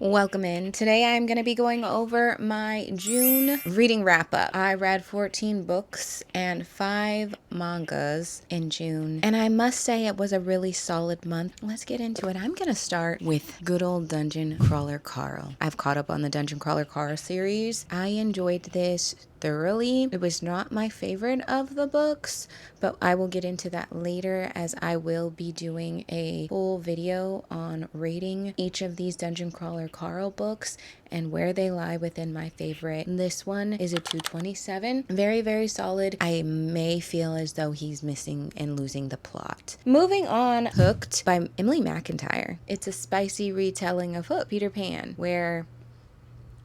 Welcome in. Today I'm going to be going over my June reading wrap up. I read 14 books and 5 mangas in June, and I must say it was a really solid month. Let's get into it. I'm going to start with good old Dungeon Crawler Carl. I've caught up on the Dungeon Crawler Carl series. I enjoyed this thoroughly. It was not my favorite of the books, but I will get into that later as I will be doing a full video on rating each of these Dungeon Crawler Carl books and where they lie within my favorite. This one is a 227. Very, very solid. I may feel as though he's missing and losing the plot. Moving on, Hooked by Emily McIntyre. It's a spicy retelling of Hook, Peter Pan, where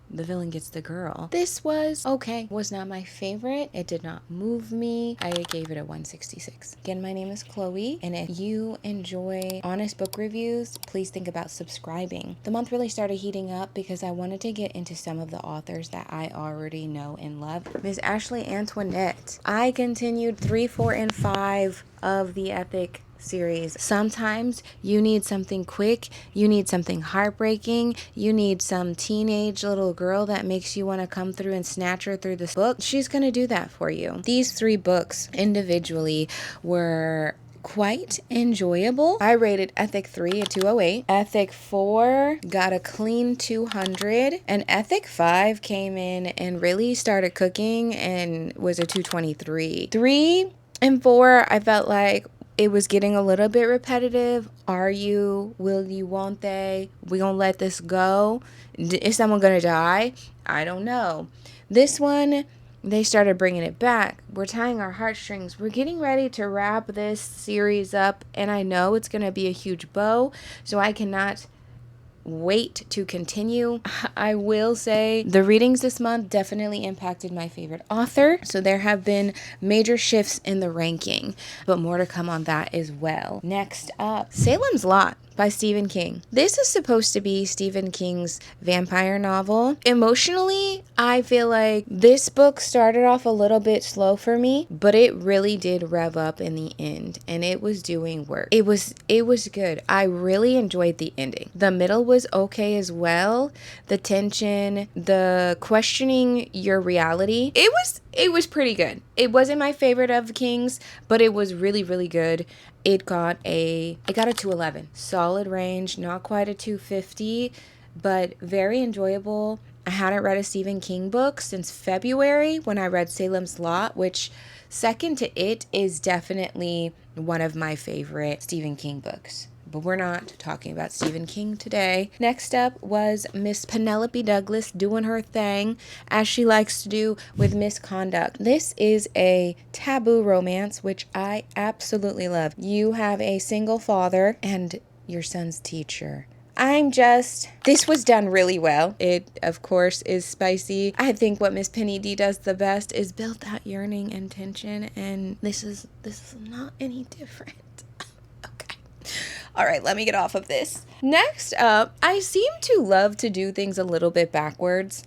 the villain gets the girl. This was okay. Was not my favorite. It did not move me. I gave it a 166. Again, my name is Chloe, and if you enjoy honest book reviews, please think about subscribing. The month really started heating up because I wanted to get into some of the authors that I already know and love. Ms. Ashley Antoinette. I continued 3, 4, and 5 of the epic series. Sometimes you need something quick, you need something heartbreaking, you need some teenage little girl that makes you want to come through and snatch her through this book. She's going to do that for you. These 3 books individually were quite enjoyable. I rated Ethic 3 a 208. Ethic 4 got a clean 200. And Ethic 5 came in and really started cooking and was a 223. 3 and 4, I felt like it was getting a little bit repetitive. Are you? Will you? Won't they? We gonna let this go? Is someone gonna die? I don't know. This one, they started bringing it back. We're tying our heartstrings. We're getting ready to wrap this series up, and I know it's gonna be a huge bow, so I cannot wait to continue. I will say the readings this month definitely impacted my favorite author, so there have been major shifts in the ranking, but more to come on that as well. Next up, Salem's Lot by Stephen King. This is supposed to be Stephen King's vampire novel. Emotionally, I feel like this book started off a little bit slow for me, but it really did rev up in the end, and it was doing work. It was good. I really enjoyed the ending. The middle was okay as well. The tension, the questioning your reality. It was pretty good. It wasn't my favorite of King's, but it was really, really good. It got a 211. Solid range, not quite a 250, but very enjoyable. I hadn't read a Stephen King book since February when I read Salem's Lot, which second to it is definitely one of my favorite Stephen King books. But we're not talking about Stephen King today. Next up was Miss Penelope Douglas doing her thing, as she likes to do with Misconduct. This is a taboo romance, which I absolutely love. You have a single father and your son's teacher. This was done really well. It, of course, is spicy. I think what Miss Penny D does the best is build that yearning and tension, and this is not any different. Okay. All right, let me get off of this. Next up, I seem to love to do things a little bit backwards.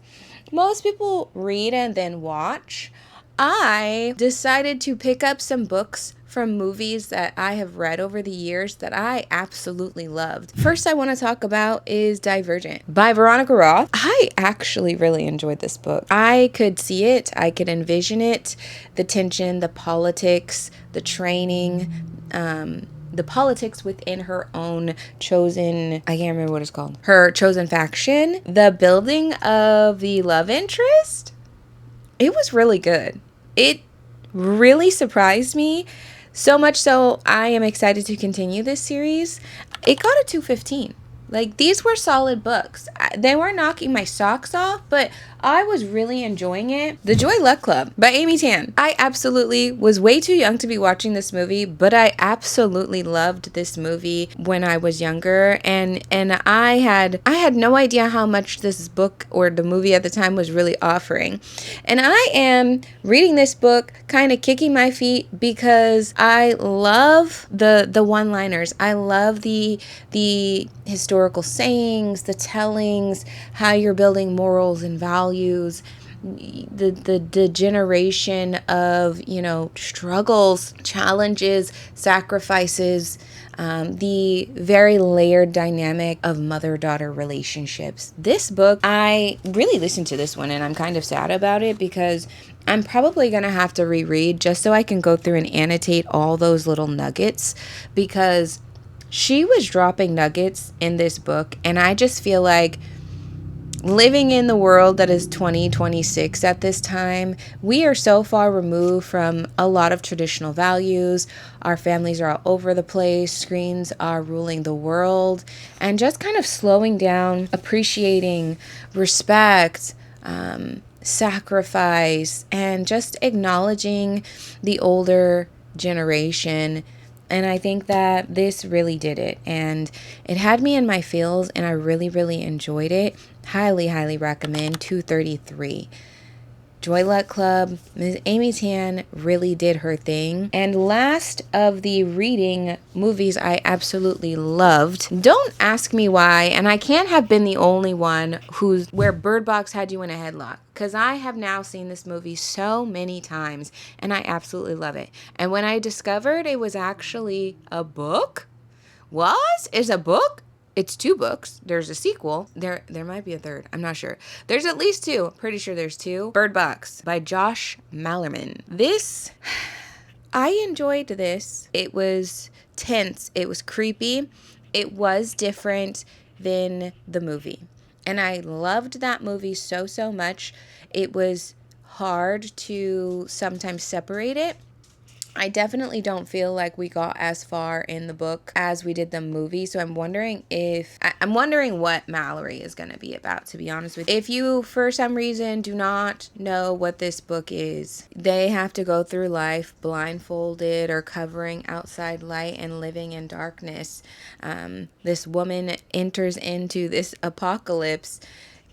Most people read and then watch. I decided to pick up some books from movies that I have read over the years that I absolutely loved. First I want to talk about is Divergent by Veronica Roth. I actually really enjoyed this book. I could see it. I could envision it. The tension, the politics, the training, the politics within her own chosen, I can't remember what it's called, her chosen faction, the building of the love interest. It was really good. It really surprised me, so much so I am excited to continue this series. It got a 215. Like, these were solid books. They weren't knocking my socks off, but I was really enjoying it. The Joy Luck Club by Amy Tan. I absolutely was way too young to be watching this movie, but I absolutely loved this movie when I was younger, and I had no idea how much this book or the movie at the time was really offering. And I am reading this book kind of kicking my feet because I love the one-liners. I love the historical sayings, the tellings, how you're building morals and values. the generation of, you know, struggles, challenges, sacrifices, the very layered dynamic of mother-daughter relationships. This book, I really listened to this one and I'm kind of sad about it because I'm probably going to have to reread just so I can go through and annotate all those little nuggets, because she was dropping nuggets in this book, and I just feel like living in the world that is 2026 at this time, we are so far removed from a lot of traditional values. Our families are all over the place. Screens are ruling the world. And just kind of slowing down, appreciating respect, sacrifice, and just acknowledging the older generation. And I think that this really did it. And it had me in my feels, and I really, really enjoyed it. Highly, highly recommend. 233. Joy Luck Club. Ms. Amy Tan really did her thing. And last of the reading movies I absolutely loved. Don't ask me why, and I can't have been the only one where Bird Box had you in a headlock, because I have now seen this movie so many times and I absolutely love it. And when I discovered it was actually a book, is a book. It's 2 books. There's a sequel. There might be a third. I'm not sure. There's at least 2. Pretty sure there's 2. Bird Box by Josh Malerman. I enjoyed this. It was tense. It was creepy. It was different than the movie. And I loved that movie so, so much. It was hard to sometimes separate it. I definitely don't feel like we got as far in the book as we did the movie. So I'm wondering what Mallory is going to be about, to be honest with you. If you, for some reason, do not know what this book is, they have to go through life blindfolded or covering outside light and living in darkness. This woman enters into this apocalypse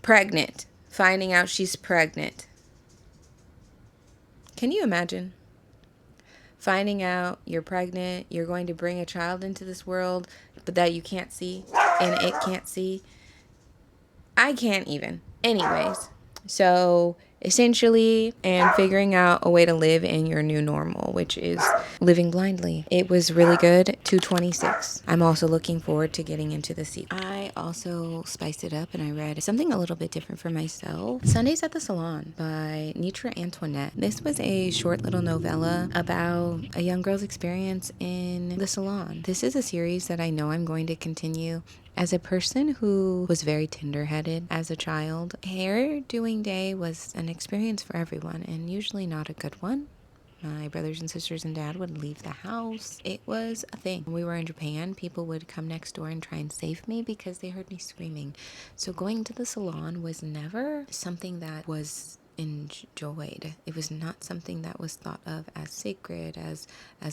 pregnant, finding out she's pregnant. Can you imagine? Finding out you're pregnant, you're going to bring a child into this world, but that you can't see and it can't see. I can't even. Anyways, so essentially, and figuring out a way to live in your new normal, which is living blindly. It was really good. 226. I'm also looking forward to getting into the sequel. I also spiced it up and I read something a little bit different for myself. Sundays at the Salon by Nitra Antoinette. This was a short little novella about a young girl's experience in the salon. This is a series that I know I'm going to continue. As a person who was very tender-headed as a child, hair doing day was an experience for everyone, and usually not a good one. My brothers and sisters and dad would leave the house. It was a thing. When we were in Japan, people would come next door and try and save me because they heard me screaming. So going to the salon was never something that was enjoyed. It was not something that was thought of as sacred, as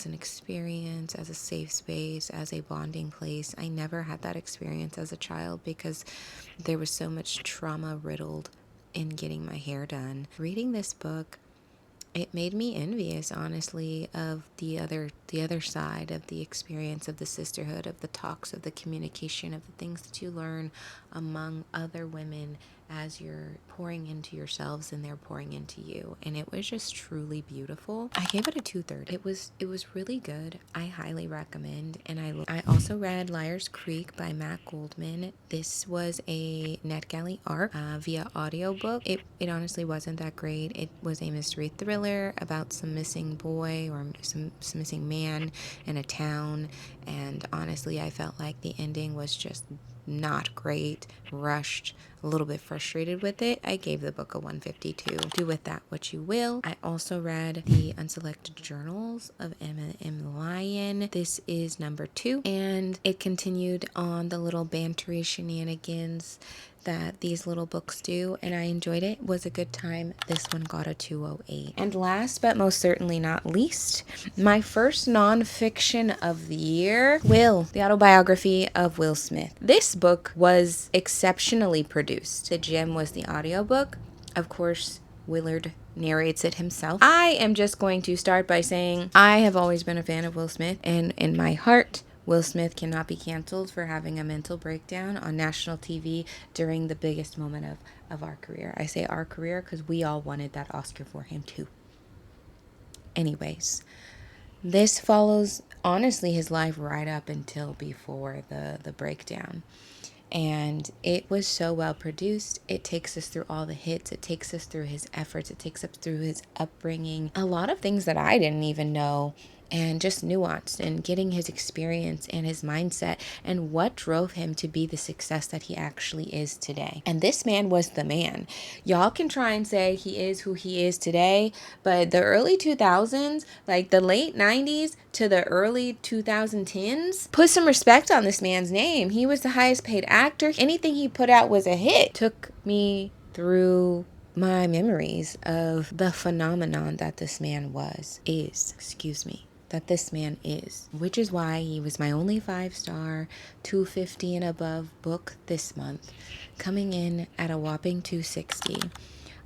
an experience, as a safe space, as a bonding place. I never had that experience as a child because there was so much trauma riddled in getting my hair done. Reading this book, it made me envious, honestly, of the other side of the experience of the sisterhood, of the talks, of the communication, of the things that you learn among other women as you're pouring into yourselves and they're pouring into you. And it was just truly beautiful. I gave it a 2/3. It was really good. I highly recommend. And I also read Liar's Creek by Matt Goldman. This was a NetGalley ARC via audiobook. It honestly wasn't that great. It was a mystery thriller about some missing boy or some missing man in a town. And honestly, I felt like the ending was just not great, rushed, a little bit frustrated with it. I gave the book a 152. Do with that what you will. I also read the Unselected Journals of Emma M. Lyon. This is number 2, and it continued on the little bantery shenanigans that these little books do, and I enjoyed it. It was a good time. This one got a 208. And last but most certainly not least, my first nonfiction of the year, Will, the autobiography of Will Smith. This book was exceptionally produced. The gem was the audiobook. Of course, Willard narrates it himself. I am just going to start by saying I have always been a fan of Will Smith, and in my heart, Will Smith cannot be canceled for having a mental breakdown on national TV during the biggest moment of our career. I say our career because we all wanted that Oscar for him too. Anyways, this follows, honestly, his life right up until before the breakdown. And it was so well produced. It takes us through all the hits. It takes us through his efforts. It takes us through his upbringing. A lot of things that I didn't even know, and just nuanced, and getting his experience and his mindset and what drove him to be the success that he actually is today. And this man was the man. Y'all can try and say he is who he is today, but the early 2000s, like the late 90s to the early 2010s, put some respect on this man's name. He was the highest paid actor. Anything he put out was a hit. Took me through my memories of the phenomenon that this man that this man is, which is why he was my only 5-star 250 and above book this month, coming in at a whopping 260.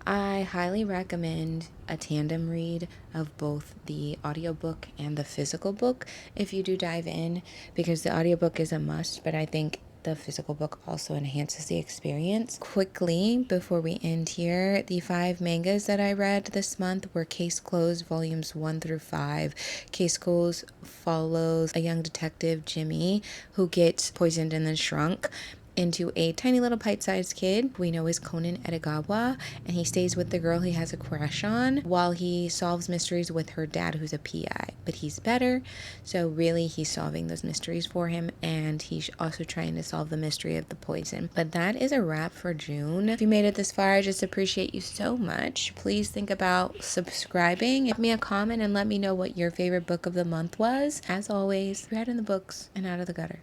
I highly recommend a tandem read of both the audiobook and the physical book if you do dive in, because the audiobook is a must, but I think the physical book also enhances the experience. Quickly, before we end here, the 5 mangas that I read this month were Case Closed volumes 1 through 5. Case Closed follows a young detective, Jimmy, who gets poisoned and then shrunk into a tiny little bite-sized kid we know is Conan Edogawa, and he stays with the girl he has a crush on while he solves mysteries with her dad, who's a PI, but he's better, so really he's solving those mysteries for him, and he's also trying to solve the mystery of the poison. But that is a wrap for June. If you made it this far, I just appreciate you so much. Please think about subscribing, give me a comment, and let me know what your favorite book of the month was. As always, read in the books and out of the gutter.